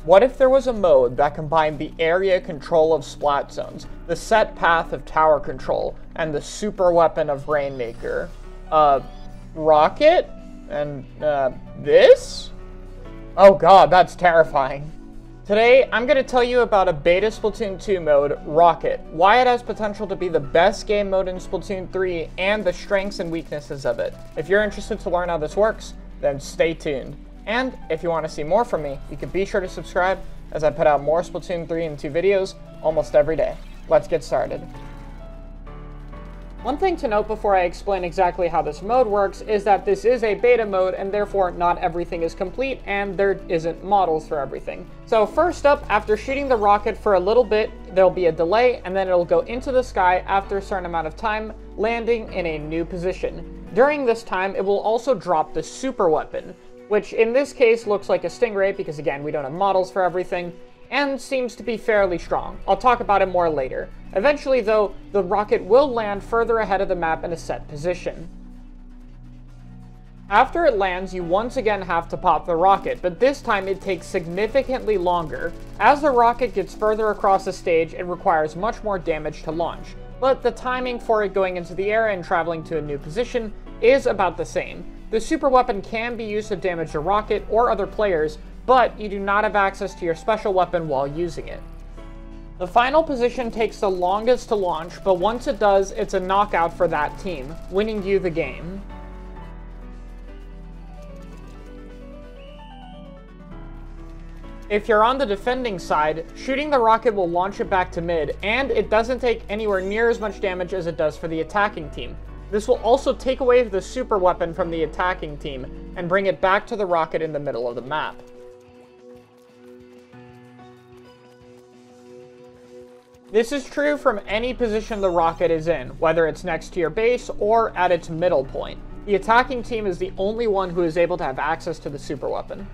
What if there was a mode that combined the area control of splat zones, the set path of tower control, and the super weapon of Rainmaker? Rocket? And, this? Oh god, that's terrifying. Today, I'm going to tell you about a beta Splatoon 2 mode, Rocket, why it has potential to be the best game mode in Splatoon 3, and the strengths and weaknesses of it. If you're interested to learn how this works, then stay tuned. And if you want to see more from me, you can be sure to subscribe, as I put out more Splatoon 3 and 2 videos almost every day. Let's get started. One thing to note before I explain exactly how this mode works is that this is a beta mode and therefore not everything is complete and there isn't models for everything. So first up, after shooting the rocket for a little bit, there'll be a delay and then it'll go into the sky after a certain amount of time, landing in a new position. During this time, it will also drop the super weapon, which in this case looks like a stingray because again, we don't have models for everything, and seems to be fairly strong. I'll talk about it more later. Eventually though, the rocket will land further ahead of the map in a set position. After it lands, you once again have to pop the rocket, but this time it takes significantly longer. As the rocket gets further across the stage, it requires much more damage to launch, but the timing for it going into the air and traveling to a new position is about the same. The super weapon can be used to damage the rocket or other players, but you do not have access to your special weapon while using it. The final position takes the longest to launch, but once it does, it's a knockout for that team, winning you the game. If you're on the defending side, shooting the rocket will launch it back to mid, and it doesn't take anywhere near as much damage as it does for the attacking team. This will also take away the super weapon from the attacking team, and bring it back to the rocket in the middle of the map. This is true from any position the rocket is in, whether it's next to your base or at its middle point. The attacking team is the only one who is able to have access to the super weapon.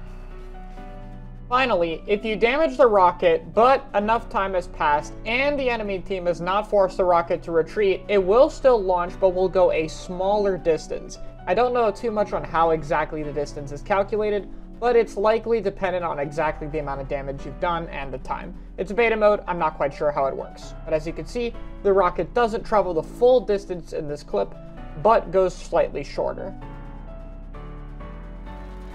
Finally, if you damage the rocket, but enough time has passed and the enemy team has not forced the rocket to retreat, it will still launch but will go a smaller distance. I don't know too much on how exactly the distance is calculated, but it's likely dependent on exactly the amount of damage you've done and the time. It's a beta mode, I'm not quite sure how it works. But as you can see, the rocket doesn't travel the full distance in this clip, but goes slightly shorter.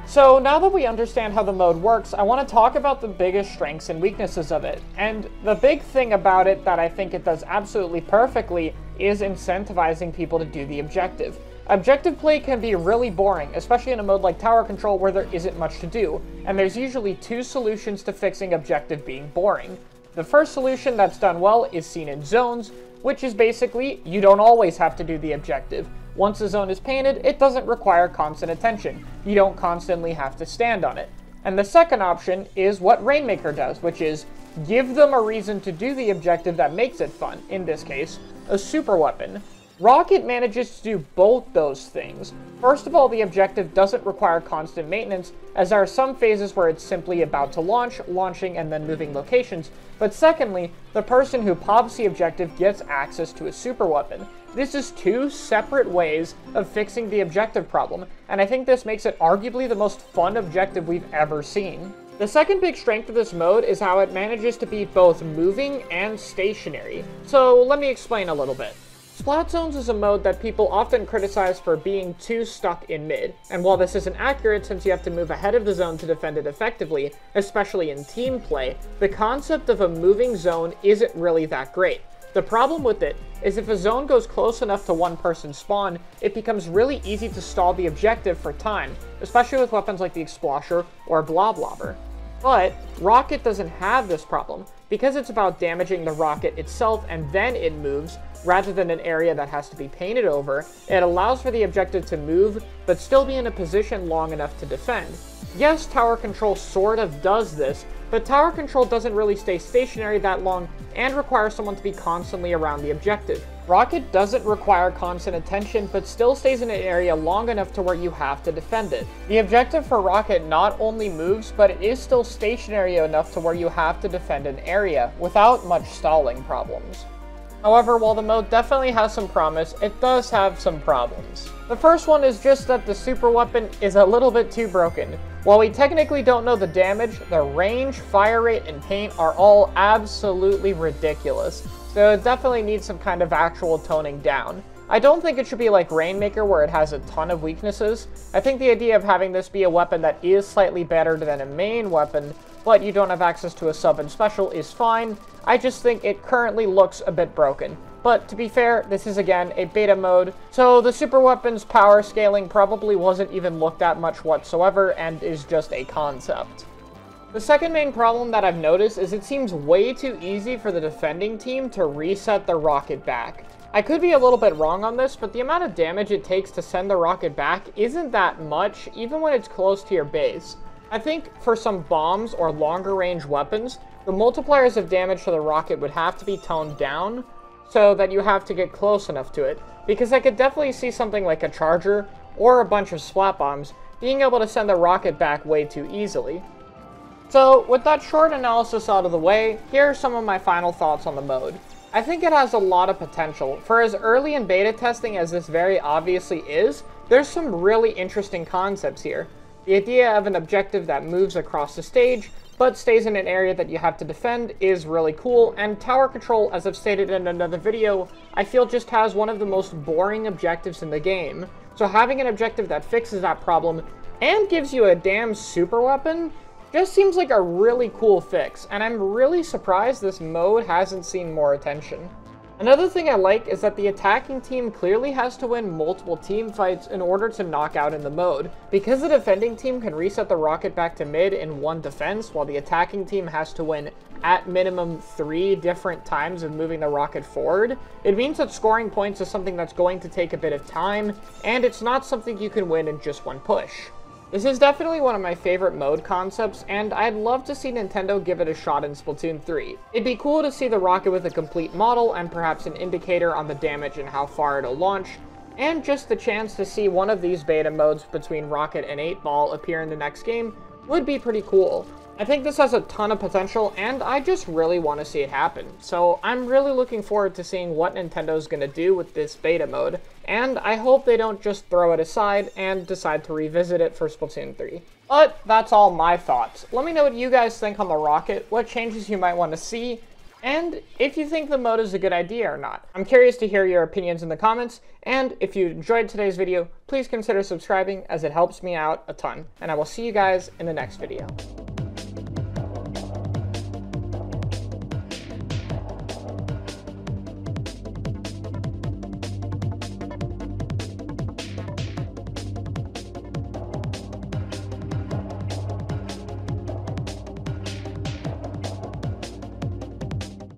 So now that we understand how the mode works, I want to talk about the biggest strengths and weaknesses of it. And the big thing about it that I think it does absolutely perfectly is incentivizing people to do the objective. Objective play can be really boring, especially in a mode like Tower Control where there isn't much to do, and there's usually two solutions to fixing objective being boring. The first solution that's done well is seen in zones, which is basically, you don't always have to do the objective. Once a zone is painted, it doesn't require constant attention. You don't constantly have to stand on it. And the second option is what Rainmaker does, which is give them a reason to do the objective that makes it fun, in this case, a super weapon. Rocket manages to do both those things. First of all, the objective doesn't require constant maintenance, as there are some phases where it's simply about to launch, launching, and then moving locations. But secondly, the person who pops the objective gets access to a super weapon. This is two separate ways of fixing the objective problem, and I think this makes it arguably the most fun objective we've ever seen. The second big strength of this mode is how it manages to be both moving and stationary. So let me explain a little bit. Splat Zones is a mode that people often criticize for being too stuck in mid, and while this isn't accurate since you have to move ahead of the zone to defend it effectively, especially in team play, the concept of a moving zone isn't really that great. The problem with it is if a zone goes close enough to one person's spawn, it becomes really easy to stall the objective for time, especially with weapons like the Explosher or Bloblobber. But Rocket doesn't have this problem. Because it's about damaging the rocket itself and then it moves, rather than an area that has to be painted over, it allows for the objective to move, but still be in a position long enough to defend. Yes, Tower Control sort of does this, but Tower Control doesn't really stay stationary that long and requires someone to be constantly around the objective. Rocket doesn't require constant attention, but still stays in an area long enough to where you have to defend it. The objective for Rocket not only moves, but it is still stationary enough to where you have to defend an area without much stalling problems. However, while the mode definitely has some promise, it does have some problems. The first one is just that the super weapon is a little bit too broken. While we technically don't know the damage, the range, fire rate, and paint are all absolutely ridiculous, so it definitely needs some kind of actual toning down. I don't think it should be like Rainmaker where it has a ton of weaknesses. I think the idea of having this be a weapon that is slightly better than a main weapon, but you don't have access to a sub and special is fine. I just think it currently looks a bit broken. But to be fair, this is again a beta mode, so the super weapon's power scaling probably wasn't even looked at much whatsoever and is just a concept. The second main problem that I've noticed is it seems way too easy for the defending team to reset the rocket back. I could be a little bit wrong on this, but the amount of damage it takes to send the rocket back isn't that much, even when it's close to your base. I think for some bombs or longer range weapons, the multipliers of damage to the rocket would have to be toned down so that you have to get close enough to it, because I could definitely see something like a charger or a bunch of splat bombs being able to send the rocket back way too easily. So with that short analysis out of the way, here are some of my final thoughts on the mode. I think it has a lot of potential. For as early in beta testing as this very obviously is, there's some really interesting concepts here. The idea of an objective that moves across the stage, but stays in an area that you have to defend is really cool, and tower control, as I've stated in another video, I feel just has one of the most boring objectives in the game. So having an objective that fixes that problem, and gives you a damn super weapon, just seems like a really cool fix, and I'm really surprised this mode hasn't seen more attention. Another thing I like is that the attacking team clearly has to win multiple team fights in order to knock out in the mode. Because the defending team can reset the rocket back to mid in one defense, while the attacking team has to win at minimum 3 different times of moving the rocket forward, it means that scoring points is something that's going to take a bit of time, and it's not something you can win in just one push. This is definitely one of my favorite mode concepts, and I'd love to see Nintendo give it a shot in Splatoon 3. It'd be cool to see the rocket with a complete model and perhaps an indicator on the damage and how far it'll launch, and just the chance to see one of these beta modes between Rocket and 8-Ball appear in the next game would be pretty cool. I think this has a ton of potential, and I just really want to see it happen. So I'm really looking forward to seeing what Nintendo's going to do with this beta mode, and I hope they don't just throw it aside and decide to revisit it for Splatoon 3. But that's all my thoughts. Let me know what you guys think on the rocket, what changes you might want to see, and if you think the mode is a good idea or not. I'm curious to hear your opinions in the comments, and if you enjoyed today's video, please consider subscribing as it helps me out a ton, and I will see you guys in the next video.